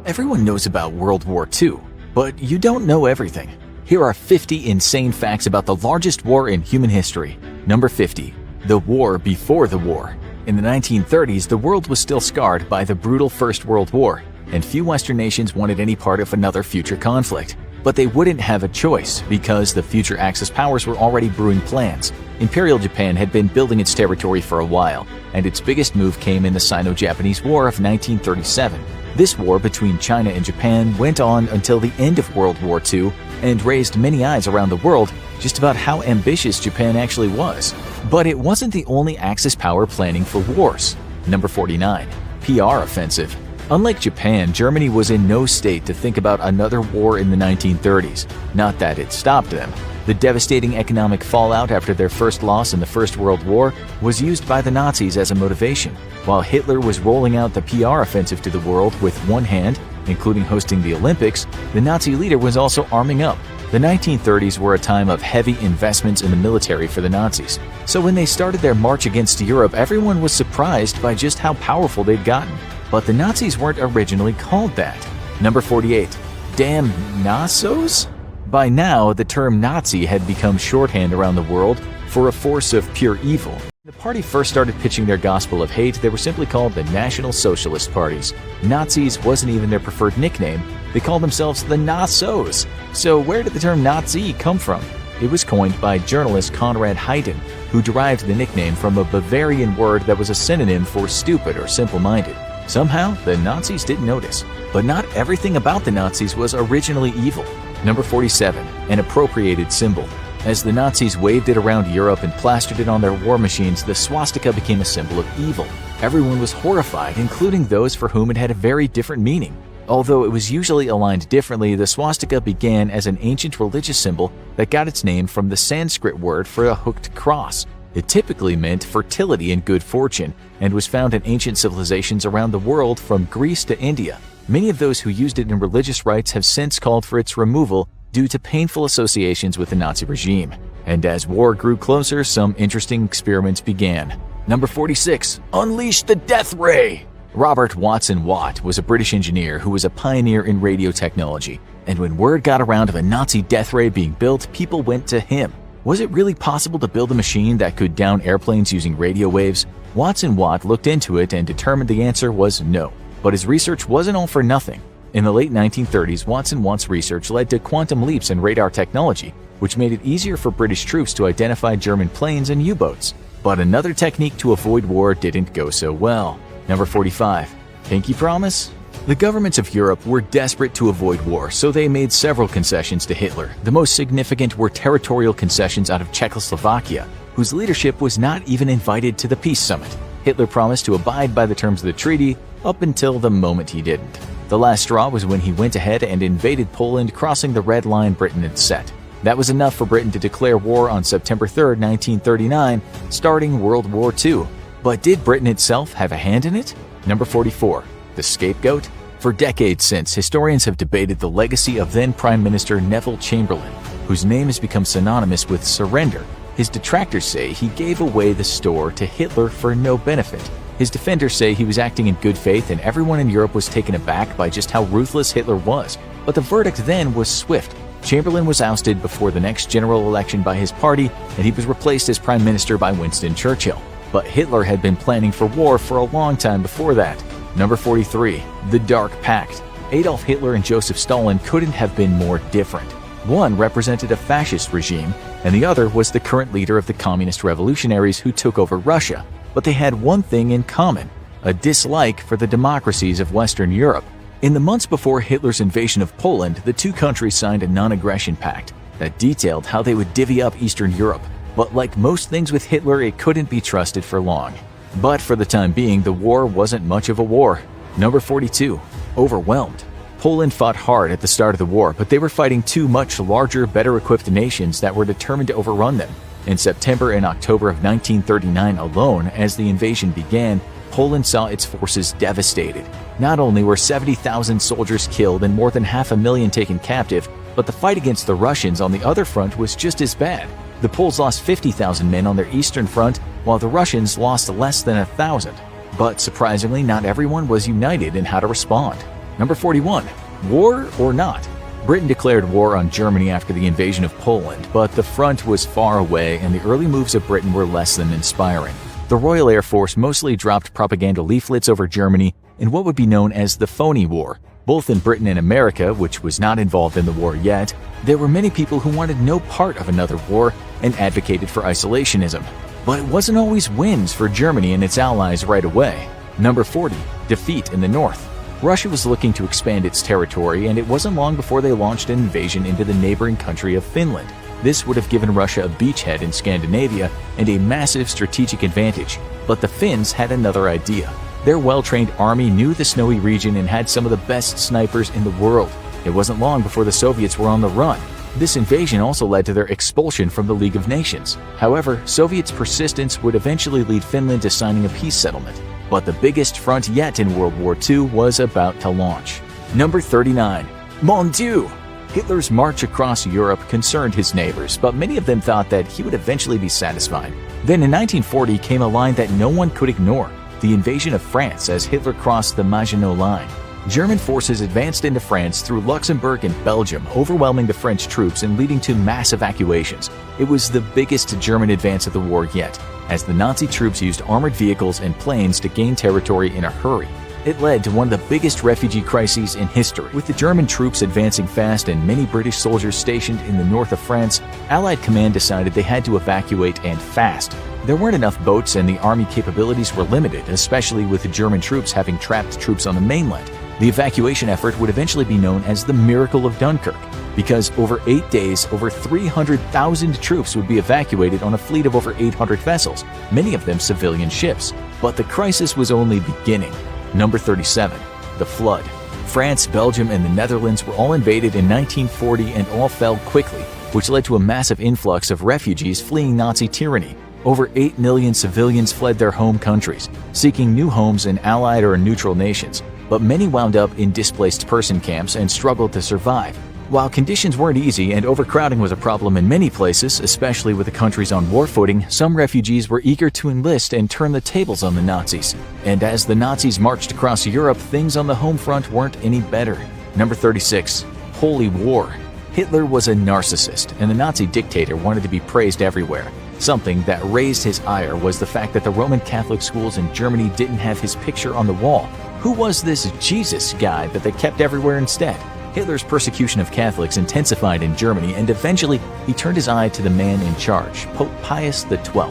Everyone knows about World War II, but you don't know everything. Here are 50 insane facts about the largest war in human history. Number 50. The war before the war. In the 1930s, the world was still scarred by the brutal First World War, and few Western nations wanted any part of another future conflict. But they wouldn't have a choice because the future Axis powers were already brewing plans. Imperial Japan had been building its territory for a while, and its biggest move came in the Sino-Japanese War of 1937. This war between China and Japan went on until the end of World War II and raised many eyes around the world just about how ambitious Japan actually was. But it wasn't the only Axis power planning for wars. Number 49. PR offensive. Unlike Japan, Germany was in no state to think about another war in the 1930s. Not that it stopped them. The devastating economic fallout after their first loss in the First World War was used by the Nazis as a motivation. While Hitler was rolling out the PR offensive to the world with one hand, including hosting the Olympics, the Nazi leader was also arming up. The 1930s were a time of heavy investments in the military for the Nazis. So when they started their march against Europe, everyone was surprised by just how powerful they'd gotten. But the Nazis weren't originally called that. Number 48. Damn Nazis? By now, the term Nazi had become shorthand around the world for a force of pure evil. When the party first started pitching their gospel of hate, they were simply called the National Socialist Parties. Nazis wasn't even their preferred nickname. They called themselves the Nazis. So where did the term Nazi come from? It was coined by journalist Konrad Heiden, who derived the nickname from a Bavarian word that was a synonym for stupid or simple-minded. Somehow, the Nazis didn't notice. But not everything about the Nazis was originally evil. Number 47. An appropriated symbol. As the Nazis waved it around Europe and plastered it on their war machines, the swastika became a symbol of evil. Everyone was horrified, including those for whom it had a very different meaning. Although it was usually aligned differently, the swastika began as an ancient religious symbol that got its name from the Sanskrit word for a hooked cross. It typically meant fertility and good fortune, and was found in ancient civilizations around the world from Greece to India. Many of those who used it in religious rites have since called for its removal due to painful associations with the Nazi regime. And as war grew closer, some interesting experiments began. Number 46. Unleash the Death Ray! Robert Watson Watt was a British engineer who was a pioneer in radio technology. And when word got around of a Nazi death ray being built, people went to him. Was it really possible to build a machine that could down airplanes using radio waves? Watson Watt looked into it and determined the answer was no. But his research wasn't all for nothing. In the late 1930s, Watson Watt's research led to quantum leaps in radar technology, which made it easier for British troops to identify German planes and U-boats. But another technique to avoid war didn't go so well. Number 45. Pinky promise? The governments of Europe were desperate to avoid war, so they made several concessions to Hitler. The most significant were territorial concessions out of Czechoslovakia, whose leadership was not even invited to the peace summit. Hitler promised to abide by the terms of the treaty up until the moment he didn't. The last straw was when he went ahead and invaded Poland, crossing the red line Britain had set. That was enough for Britain to declare war on September 3, 1939, starting World War II. But did Britain itself have a hand in it? Number 44. The scapegoat? For decades since, historians have debated the legacy of then Prime Minister Neville Chamberlain, whose name has become synonymous with surrender. His detractors say he gave away the store to Hitler for no benefit. His defenders say he was acting in good faith and everyone in Europe was taken aback by just how ruthless Hitler was. But the verdict then was swift. Chamberlain was ousted before the next general election by his party, and he was replaced as Prime Minister by Winston Churchill. But Hitler had been planning for war for a long time before that. Number 43. The Dark Pact. Adolf Hitler and Joseph Stalin couldn't have been more different. One represented a fascist regime, and the other was the current leader of the communist revolutionaries who took over Russia. But they had one thing in common: a dislike for the democracies of Western Europe. In the months before Hitler's invasion of Poland, the two countries signed a non-aggression pact that detailed how they would divvy up Eastern Europe. But like most things with Hitler, it couldn't be trusted for long. But for the time being, the war wasn't much of a war. Number 42. Overwhelmed. Poland fought hard at the start of the war, but they were fighting two much larger, better-equipped nations that were determined to overrun them. In September and October of 1939 alone, as the invasion began, Poland saw its forces devastated. Not only were 70,000 soldiers killed and more than 500,000 taken captive, but the fight against the Russians on the other front was just as bad. The Poles lost 50,000 men on their eastern front, while the Russians lost less than 1,000. But surprisingly, not everyone was united in how to respond. Number 41. War or not? Britain declared war on Germany after the invasion of Poland, but the front was far away and the early moves of Britain were less than inspiring. The Royal Air Force mostly dropped propaganda leaflets over Germany in what would be known as the Phony War. Both in Britain and America, which was not involved in the war yet, there were many people who wanted no part of another war and advocated for isolationism. But it wasn't always wins for Germany and its allies right away. Number 40. Defeat in the North. Russia was looking to expand its territory, and it wasn't long before they launched an invasion into the neighboring country of Finland. This would have given Russia a beachhead in Scandinavia and a massive strategic advantage. But the Finns had another idea. Their well-trained army knew the snowy region and had some of the best snipers in the world. It wasn't long before the Soviets were on the run. This invasion also led to their expulsion from the League of Nations. However, Soviets' persistence would eventually lead Finland to signing a peace settlement. But the biggest front yet in World War II was about to launch. Number 39. Mon Dieu! Hitler's march across Europe concerned his neighbors, but many of them thought that he would eventually be satisfied. Then in 1940 came a line that no one could ignore: the invasion of France as Hitler crossed the Maginot Line. German forces advanced into France through Luxembourg and Belgium, overwhelming the French troops and leading to mass evacuations. It was the biggest German advance of the war yet, as the Nazi troops used armored vehicles and planes to gain territory in a hurry. It led to one of the biggest refugee crises in history. With the German troops advancing fast and many British soldiers stationed in the north of France, Allied command decided they had to evacuate, and fast. There weren't enough boats and the army capabilities were limited, especially with the German troops having trapped troops on the mainland. The evacuation effort would eventually be known as the Miracle of Dunkirk, because over 8 days, over 300,000 troops would be evacuated on a fleet of over 800 vessels, many of them civilian ships. But the crisis was only beginning. Number 37. The Flood. France, Belgium, and the Netherlands were all invaded in 1940 and all fell quickly, which led to a massive influx of refugees fleeing Nazi tyranny. Over 8 million civilians fled their home countries, seeking new homes in Allied or neutral nations, but many wound up in displaced person camps and struggled to survive. While conditions weren't easy and overcrowding was a problem in many places, especially with the countries on war footing, some refugees were eager to enlist and turn the tables on the Nazis. And as the Nazis marched across Europe, things on the home front weren't any better. Number 36. Holy War. Hitler was a narcissist, and the Nazi dictator wanted to be praised everywhere. Something that raised his ire was the fact that the Roman Catholic schools in Germany didn't have his picture on the wall. Who was this Jesus guy that they kept everywhere instead? Hitler's persecution of Catholics intensified in Germany, and eventually he turned his eye to the man in charge, Pope Pius XII,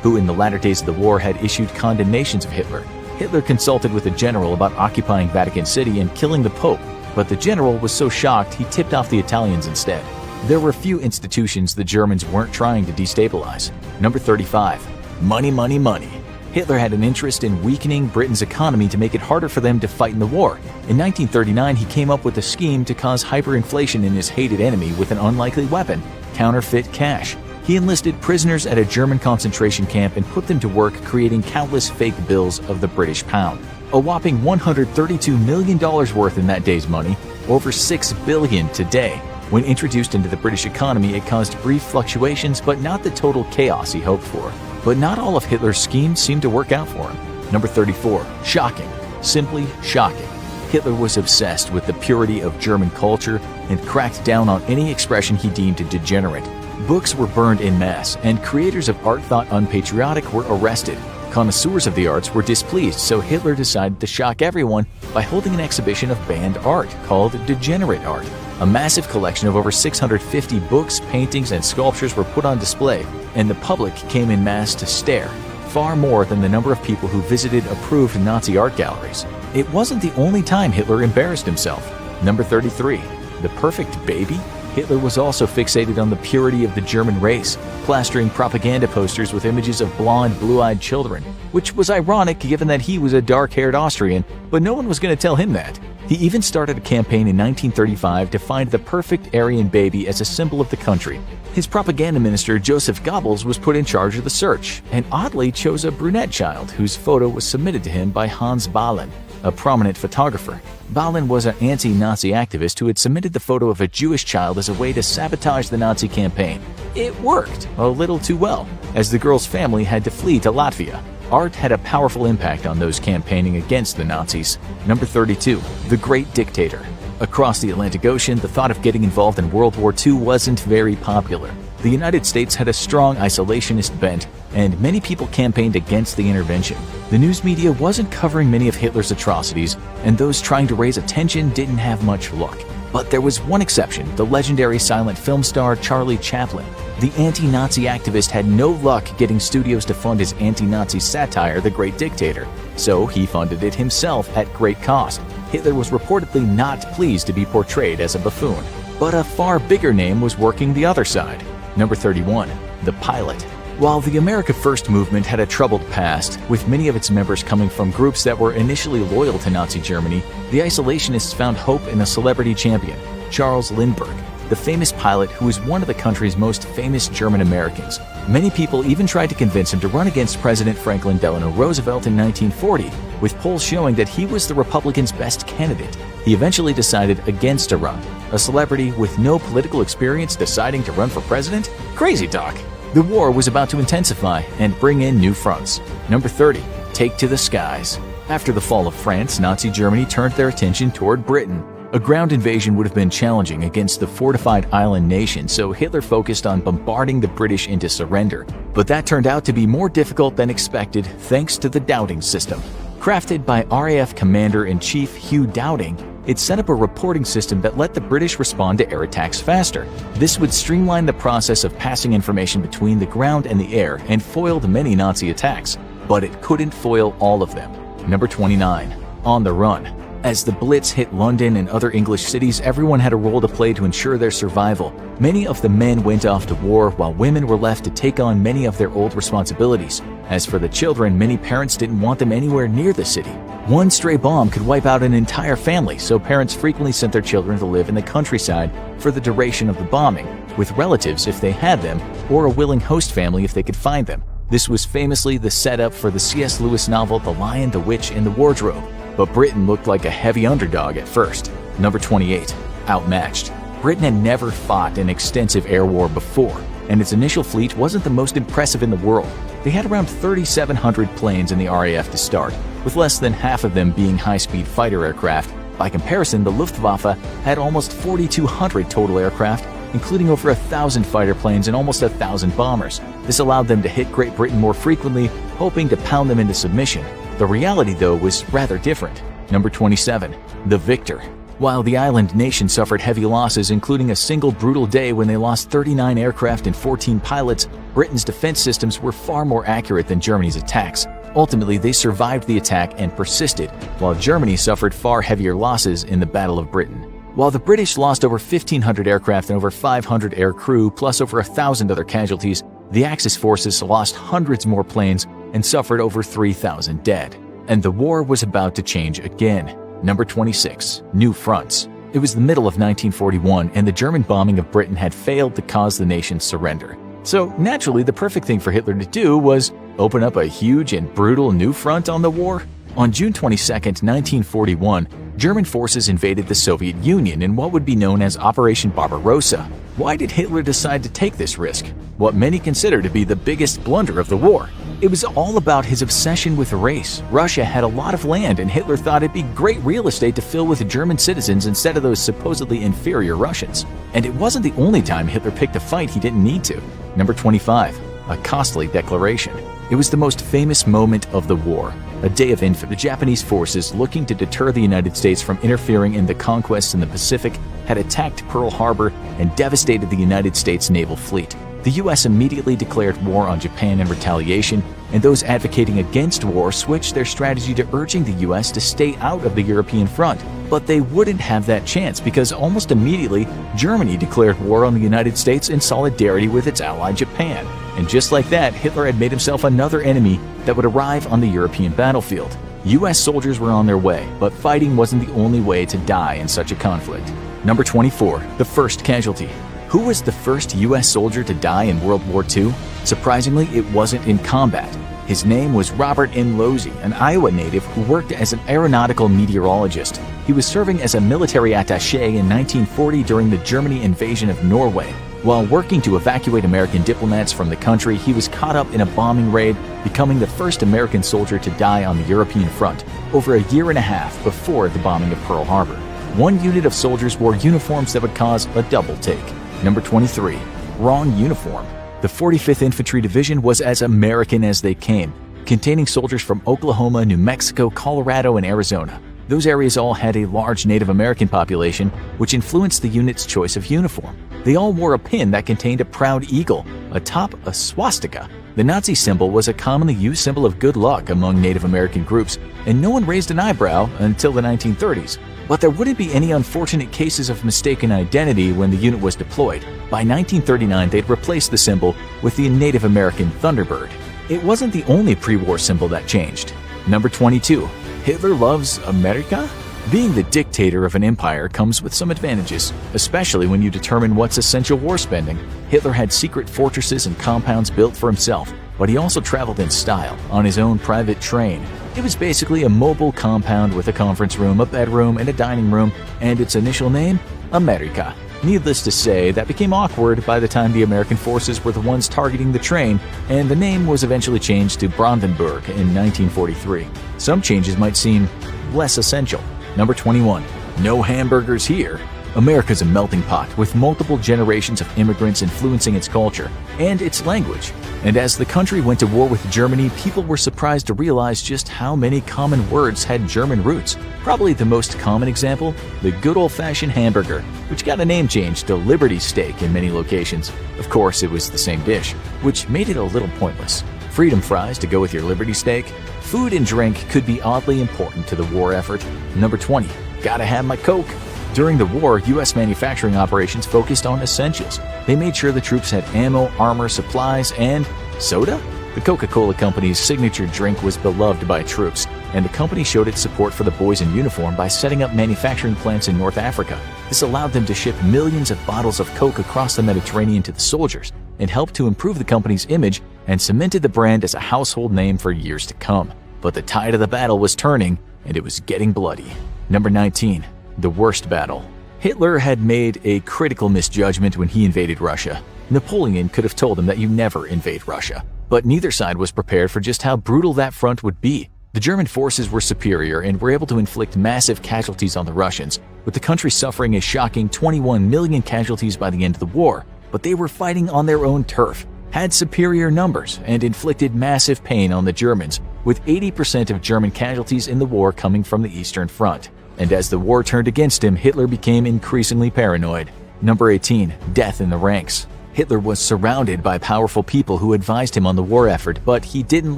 who in the latter days of the war had issued condemnations of Hitler. Hitler consulted with a general about occupying Vatican City and killing the Pope, but the general was so shocked he tipped off the Italians instead. There were few institutions the Germans weren't trying to destabilize. Number 35. Money, money, money. Hitler had an interest in weakening Britain's economy to make it harder for them to fight in the war. In 1939, he came up with a scheme to cause hyperinflation in his hated enemy with an unlikely weapon: counterfeit cash. He enlisted prisoners at a German concentration camp and put them to work creating countless fake bills of the British pound. A whopping $132 million worth in that day's money, over $6 billion today. When introduced into the British economy, it caused brief fluctuations, but not the total chaos he hoped for. But not all of Hitler's schemes seemed to work out for him. Number 34. Shocking. Simply shocking. Hitler was obsessed with the purity of German culture and cracked down on any expression he deemed degenerate. Books were burned en masse, and creators of art thought unpatriotic were arrested. Connoisseurs of the arts were displeased, so Hitler decided to shock everyone by holding an exhibition of banned art called Degenerate Art. A massive collection of over 650 books, paintings, and sculptures were put on display, and the public came en masse to stare, far more than the number of people who visited approved Nazi art galleries. It wasn't the only time Hitler embarrassed himself. Number 33. The Perfect Baby? Hitler was also fixated on the purity of the German race, plastering propaganda posters with images of blonde, blue-eyed children, which was ironic given that he was a dark-haired Austrian, but no one was going to tell him that. He even started a campaign in 1935 to find the perfect Aryan baby as a symbol of the country. His propaganda minister, Joseph Goebbels, was put in charge of the search, and oddly chose a brunette child whose photo was submitted to him by Hans Bahlen, a prominent photographer. Bahlen was an anti-Nazi activist who had submitted the photo of a Jewish child as a way to sabotage the Nazi campaign. It worked a little too well, as the girl's family had to flee to Latvia. Art had a powerful impact on those campaigning against the Nazis. Number 32. The Great Dictator. Across the Atlantic Ocean, the thought of getting involved in World War II wasn't very popular. The United States had a strong isolationist bent, and many people campaigned against the intervention. The news media wasn't covering many of Hitler's atrocities, and those trying to raise attention didn't have much luck. But there was one exception, the legendary silent film star Charlie Chaplin. The anti-Nazi activist had no luck getting studios to fund his anti-Nazi satire, The Great Dictator, so he funded it himself at great cost. Hitler was reportedly not pleased to be portrayed as a buffoon. But a far bigger name was working the other side. Number 31. The Pilot. While the America First movement had a troubled past, with many of its members coming from groups that were initially loyal to Nazi Germany, the isolationists found hope in a celebrity champion, Charles Lindbergh, the famous pilot who was one of the country's most famous German Americans. Many people even tried to convince him to run against President Franklin Delano Roosevelt in 1940, with polls showing that he was the Republicans' best candidate. He eventually decided against a run. A celebrity with no political experience deciding to run for president? Crazy talk! The war was about to intensify and bring in new fronts. Number 30. Take to the skies. After the fall of France, Nazi Germany turned their attention toward Britain. A ground invasion would have been challenging against the fortified island nation, so Hitler focused on bombarding the British into surrender. But that turned out to be more difficult than expected thanks to the Dowding system. Crafted by RAF Commander-in-Chief Hugh Dowding, it set up a reporting system that let the British respond to air attacks faster. This would streamline the process of passing information between the ground and the air and foiled many Nazi attacks, but it couldn't foil all of them. Number 29. On the Run. As the Blitz hit London and other English cities, everyone had a role to play to ensure their survival. Many of the men went off to war, while women were left to take on many of their old responsibilities. As for the children, many parents didn't want them anywhere near the city. One stray bomb could wipe out an entire family, so parents frequently sent their children to live in the countryside for the duration of the bombing, with relatives if they had them, or a willing host family if they could find them. This was famously the setup for the C.S. Lewis novel The Lion, the Witch, and the Wardrobe. But Britain looked like a heavy underdog at first. Number 28. Outmatched. Britain had never fought an extensive air war before, and its initial fleet wasn't the most impressive in the world. They had around 3,700 planes in the RAF to start, with less than half of them being high-speed fighter aircraft. By comparison, the Luftwaffe had almost 4,200 total aircraft, including over 1,000 fighter planes and almost 1,000 bombers. This allowed them to hit Great Britain more frequently, hoping to pound them into submission. The reality, though, was rather different. Number 27. The Victor. While the island nation suffered heavy losses, including a single brutal day when they lost 39 aircraft and 14 pilots, Britain's defense systems were far more accurate than Germany's attacks. Ultimately, they survived the attack and persisted, while Germany suffered far heavier losses in the Battle of Britain. While the British lost over 1,500 aircraft and over 500 air crew, plus over 1,000 other casualties, the Axis forces lost hundreds more planes and suffered over 3,000 dead. And the war was about to change again. Number 26. New fronts. It was the middle of 1941, and the German bombing of Britain had failed to cause the nation's surrender. So naturally, the perfect thing for Hitler to do was open up a huge and brutal new front on the war. On June 22, 1941, German forces invaded the Soviet Union in what would be known as Operation Barbarossa. Why did Hitler decide to take this risk? What many consider to be the biggest blunder of the war. It was all about his obsession with race. Russia had a lot of land, and Hitler thought it'd be great real estate to fill with German citizens instead of those supposedly inferior Russians. And it wasn't the only time Hitler picked a fight he didn't need to. Number 25. A costly declaration. It was the most famous moment of the war. A day of infamy. The Japanese forces, looking to deter the United States from interfering in the conquests in the Pacific, had attacked Pearl Harbor and devastated the United States naval fleet. The U.S. immediately declared war on Japan in retaliation, and those advocating against war switched their strategy to urging the U.S. to stay out of the European front. But they wouldn't have that chance because almost immediately, Germany declared war on the United States in solidarity with its ally Japan. And just like that, Hitler had made himself another enemy that would arrive on the European battlefield. U.S. soldiers were on their way, but fighting wasn't the only way to die in such a conflict. Number 24. The first casualty. Who was the first U.S. soldier to die in World War II? Surprisingly, it wasn't in combat. His name was Robert M. Losey, an Iowa native who worked as an aeronautical meteorologist. He was serving as a military attaché in 1940 during the German invasion of Norway. While working to evacuate American diplomats from the country, he was caught up in a bombing raid, becoming the first American soldier to die on the European front over a year and a half before the bombing of Pearl Harbor. One unit of soldiers wore uniforms that would cause a double take. Number 23. Wrong uniform. The 45th Infantry Division was as American as they came, containing soldiers from Oklahoma, New Mexico, Colorado, and Arizona. Those areas all had a large Native American population, which influenced the unit's choice of uniform. They all wore a pin that contained a proud eagle, atop a swastika. The Nazi symbol was a commonly used symbol of good luck among Native American groups, and no one raised an eyebrow until the 1930s. But there wouldn't be any unfortunate cases of mistaken identity when the unit was deployed. By 1939, they'd replaced the symbol with the Native American Thunderbird. It wasn't the only pre-war symbol that changed. Number 22. Hitler loves America? Being the dictator of an empire comes with some advantages, especially when you determine what's essential war spending. Hitler had secret fortresses and compounds built for himself, but he also traveled in style, on his own private train. It was basically a mobile compound with a conference room, a bedroom, and a dining room, and its initial name, America. Needless to say, that became awkward by the time the American forces were the ones targeting the train, and the name was eventually changed to Brandenburg in 1943. Some changes might seem less essential. Number 21. No hamburgers here. America's a melting pot with multiple generations of immigrants influencing its culture and its language. And as the country went to war with Germany, people were surprised to realize just how many common words had German roots. Probably the most common example, the good old-fashioned hamburger, which got a name change to Liberty Steak in many locations. Of course, it was the same dish, which made it a little pointless. Freedom fries to go with your Liberty Steak. Food and drink could be oddly important to the war effort. Number 20. Gotta have my Coke. During the war, U.S. manufacturing operations focused on essentials. They made sure the troops had ammo, armor, supplies, and soda? The Coca-Cola Company's signature drink was beloved by troops, and the company showed its support for the boys in uniform by setting up manufacturing plants in North Africa. This allowed them to ship millions of bottles of Coke across the Mediterranean to the soldiers, and helped to improve the company's image and cemented the brand as a household name for years to come. But the tide of the battle was turning, and it was getting bloody. Number 19. The worst battle. Hitler had made a critical misjudgment when he invaded Russia. Napoleon could have told him that you never invade Russia, but neither side was prepared for just how brutal that front would be. The German forces were superior and were able to inflict massive casualties on the Russians, with the country suffering a shocking 21 million casualties by the end of the war. But they were fighting on their own turf, had superior numbers, and inflicted massive pain on the Germans, with 80% of German casualties in the war coming from the Eastern Front. And as the war turned against him, Hitler became increasingly paranoid. Number 18. Death in the ranks. Hitler was surrounded by powerful people who advised him on the war effort, but he didn't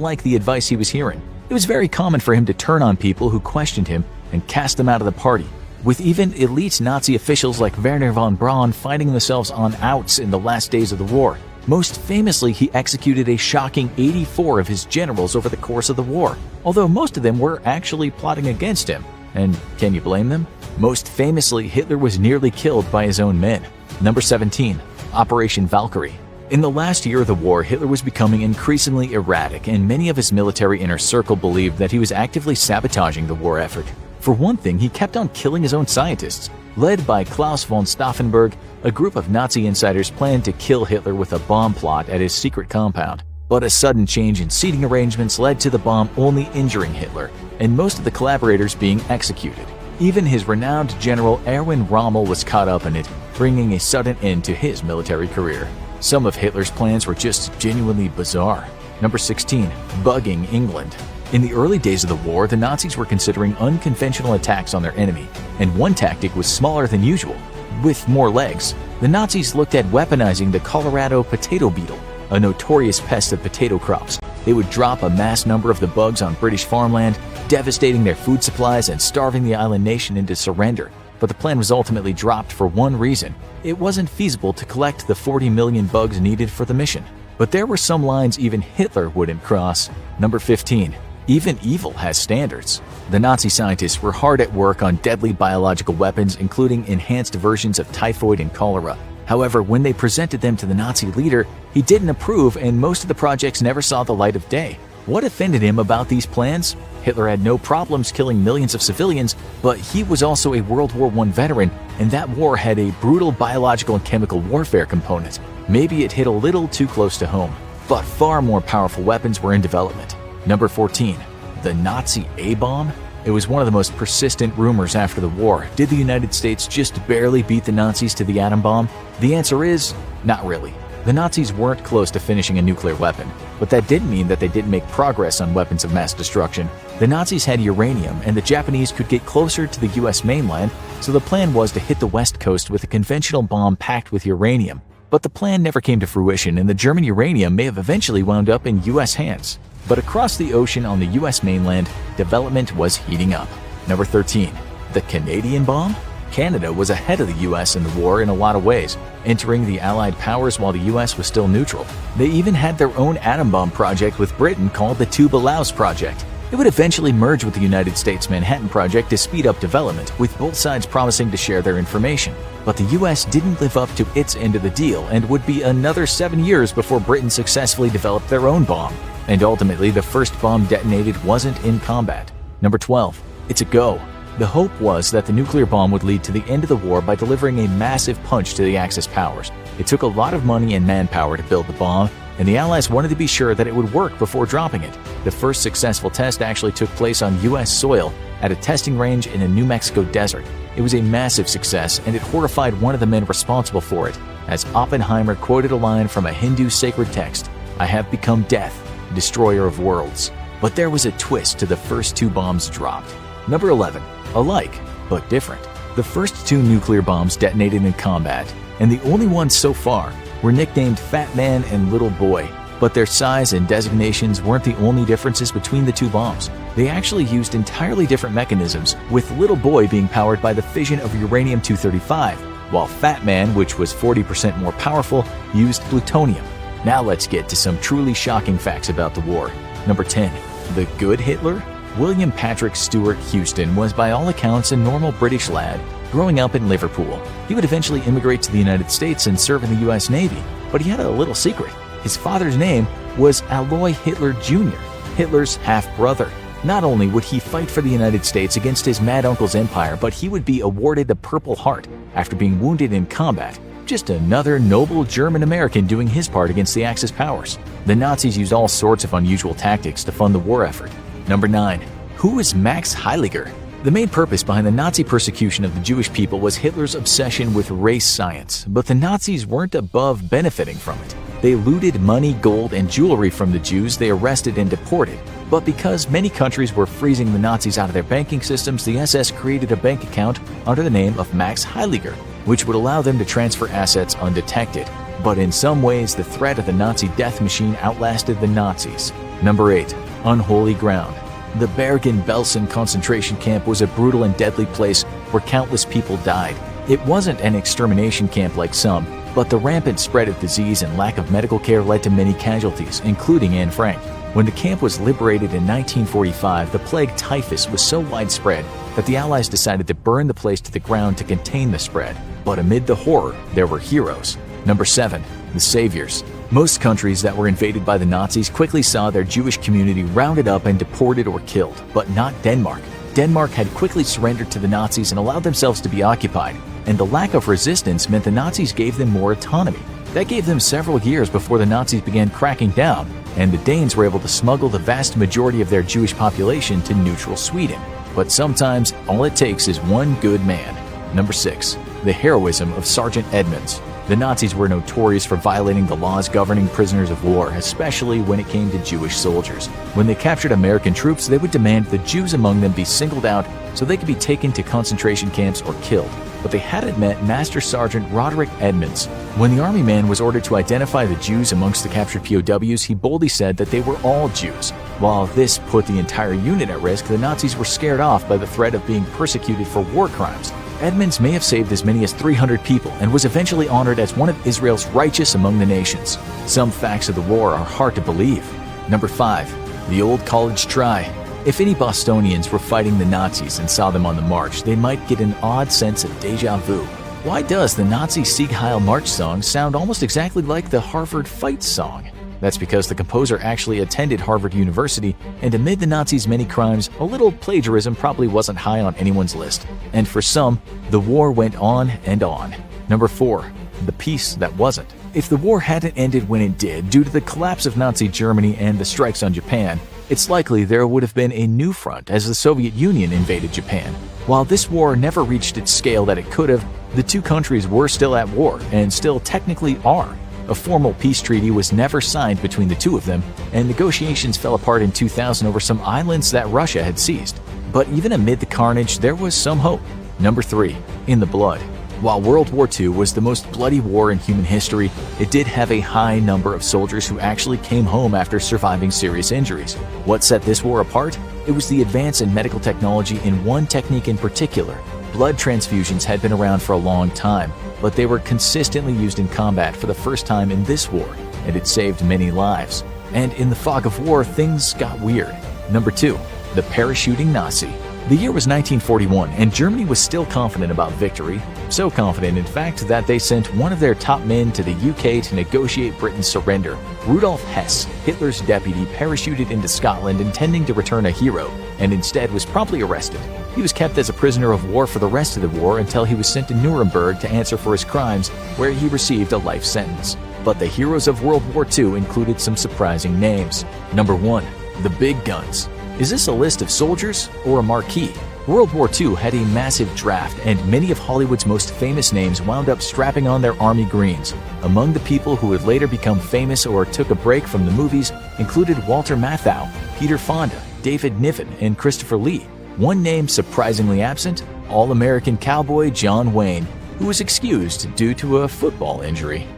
like the advice he was hearing. It was very common for him to turn on people who questioned him and cast them out of the party, with even elite Nazi officials like Werner von Braun finding themselves on outs in the last days of the war. Most famously, he executed a shocking 84 of his generals over the course of the war, although most of them were actually plotting against him. And can you blame them? Most famously, Hitler was nearly killed by his own men. Number 17. Operation Valkyrie. In the last year of the war, Hitler was becoming increasingly erratic, and many of his military inner circle believed that he was actively sabotaging the war effort. For one thing, he kept on killing his own scientists. Led by Klaus von Stauffenberg, a group of Nazi insiders planned to kill Hitler with a bomb plot at his secret compound. But a sudden change in seating arrangements led to the bomb only injuring Hitler, and most of the collaborators being executed. Even his renowned general Erwin Rommel was caught up in it, bringing a sudden end to his military career. Some of Hitler's plans were just genuinely bizarre. Number 16. Bugging England. In the early days of the war, the Nazis were considering unconventional attacks on their enemy, and one tactic was smaller than usual, with more legs. The Nazis looked at weaponizing the Colorado potato beetle, a notorious pest of potato crops. They would drop a mass number of the bugs on British farmland, devastating their food supplies and starving the island nation into surrender. But the plan was ultimately dropped for one reason. It wasn't feasible to collect the 40 million bugs needed for the mission. But there were some lines even Hitler wouldn't cross. Number 15. Even evil has standards. The Nazi scientists were hard at work on deadly biological weapons, including enhanced versions of typhoid and cholera. However, when they presented them to the Nazi leader, he didn't approve, and most of the projects never saw the light of day. What offended him about these plans? Hitler had no problems killing millions of civilians, but he was also a World War I veteran, and that war had a brutal biological and chemical warfare component. Maybe it hit a little too close to home, but far more powerful weapons were in development. Number 14. The Nazi A-bomb? It was one of the most persistent rumors after the war. Did the United States just barely beat the Nazis to the atom bomb? The answer is, not really. The Nazis weren't close to finishing a nuclear weapon, but that didn't mean that they didn't make progress on weapons of mass destruction. The Nazis had uranium, and the Japanese could get closer to the US mainland, so the plan was to hit the West Coast with a conventional bomb packed with uranium. But the plan never came to fruition, and the German uranium may have eventually wound up in US hands. But across the ocean on the US mainland, development was heating up. Number 13. The Canadian bomb? Canada was ahead of the US in the war in a lot of ways, entering the Allied powers while the US was still neutral. They even had their own atom bomb project with Britain called the Tuba Laos Project. It would eventually merge with the United States Manhattan Project to speed up development, with both sides promising to share their information. But the US didn't live up to its end of the deal and would be another 7 years before Britain successfully developed their own bomb. And ultimately, the first bomb detonated wasn't in combat. Number 12. It's a go. The hope was that the nuclear bomb would lead to the end of the war by delivering a massive punch to the Axis powers. It took a lot of money and manpower to build the bomb, and the Allies wanted to be sure that it would work before dropping it. The first successful test actually took place on US soil at a testing range in a New Mexico desert. It was a massive success, and it horrified one of the men responsible for it, as Oppenheimer quoted a line from a Hindu sacred text, "I have become death, destroyer of worlds." But there was a twist to the first two bombs dropped. Number 11. Alike, but different. The first two nuclear bombs detonated in combat, and the only ones so far, were nicknamed Fat Man and Little Boy. But their size and designations weren't the only differences between the two bombs. They actually used entirely different mechanisms, with Little Boy being powered by the fission of uranium-235, while Fat Man, which was 40% more powerful, used plutonium. Now let's get to some truly shocking facts about the war. Number 10. The good Hitler? William Patrick Stewart Houston was by all accounts a normal British lad growing up in Liverpool. He would eventually immigrate to the United States and serve in the US Navy, but he had a little secret. His father's name was Alois Hitler Jr., Hitler's half-brother. Not only would he fight for the United States against his mad uncle's empire, but he would be awarded the Purple Heart after being wounded in combat. Just another noble German-American doing his part against the Axis powers. The Nazis used all sorts of unusual tactics to fund the war effort. Number 9. Who is Max Heiliger? The main purpose behind the Nazi persecution of the Jewish people was Hitler's obsession with race science, but the Nazis weren't above benefiting from it. They looted money, gold, and jewelry from the Jews they arrested and deported. But because many countries were freezing the Nazis out of their banking systems, the SS created a bank account under the name of Max Heiliger, which would allow them to transfer assets undetected. But in some ways, the threat of the Nazi death machine outlasted the Nazis. Number 8. Unholy ground. The Bergen-Belsen concentration camp was a brutal and deadly place where countless people died. It wasn't an extermination camp like some, but the rampant spread of disease and lack of medical care led to many casualties, including Anne Frank. When the camp was liberated in 1945, the plague typhus was so widespread that the Allies decided to burn the place to the ground to contain the spread. But amid the horror, there were heroes. Number 7. The Saviors. Most countries that were invaded by the Nazis quickly saw their Jewish community rounded up and deported or killed, but not Denmark. Denmark had quickly surrendered to the Nazis and allowed themselves to be occupied, and the lack of resistance meant the Nazis gave them more autonomy. That gave them several years before the Nazis began cracking down, and the Danes were able to smuggle the vast majority of their Jewish population to neutral Sweden. But sometimes, all it takes is one good man. Number 6. The heroism of Sergeant Edmunds. The Nazis were notorious for violating the laws governing prisoners of war, especially when it came to Jewish soldiers. When they captured American troops, they would demand the Jews among them be singled out so they could be taken to concentration camps or killed. But they hadn't met Master Sergeant Roderick Edmunds. When the army man was ordered to identify the Jews amongst the captured POWs, he boldly said that they were all Jews. While this put the entire unit at risk, the Nazis were scared off by the threat of being persecuted for war crimes. Edmunds may have saved as many as 300 people and was eventually honored as one of Israel's righteous among the nations. Some facts of the war are hard to believe. Number 5. The Old College Try. If any Bostonians were fighting the Nazis and saw them on the march, they might get an odd sense of déjà vu. Why does the Nazi Sieg Heil March song sound almost exactly like the Harvard Fight song? That's because the composer actually attended Harvard University, and amid the Nazis' many crimes, a little plagiarism probably wasn't high on anyone's list. And for some, the war went on and on. Number 4. The peace that wasn't. If the war hadn't ended when it did due to the collapse of Nazi Germany and the strikes on Japan, it's likely there would have been a new front as the Soviet Union invaded Japan. While this war never reached its scale that it could have, the two countries were still at war and still technically are. A formal peace treaty was never signed between the two of them, and negotiations fell apart in 2000 over some islands that Russia had seized. But even amid the carnage, there was some hope. Number 3. In the blood. While World War II was the most bloody war in human history, it did have a high number of soldiers who actually came home after surviving serious injuries. What set this war apart? It was the advance in medical technology in one technique in particular. Blood transfusions had been around for a long time, but they were consistently used in combat for the first time in this war, and it saved many lives. And in the fog of war, things got weird. Number 2. The parachuting Nazi. The year was 1941, and Germany was still confident about victory. So confident, in fact, that they sent one of their top men to the UK to negotiate Britain's surrender. Rudolf Hess, Hitler's deputy, parachuted into Scotland intending to return a hero, and instead was promptly arrested. He was kept as a prisoner of war for the rest of the war until he was sent to Nuremberg to answer for his crimes, where he received a life sentence. But the heroes of World War II included some surprising names. Number 1. The Big Guns. Is this a list of soldiers or a marquee? World War II had a massive draft, and many of Hollywood's most famous names wound up strapping on their army greens. Among the people who would later become famous or took a break from the movies included Walter Matthau, Peter Fonda, David Niven, and Christopher Lee. One name surprisingly absent: All-American cowboy John Wayne, who was excused due to a football injury.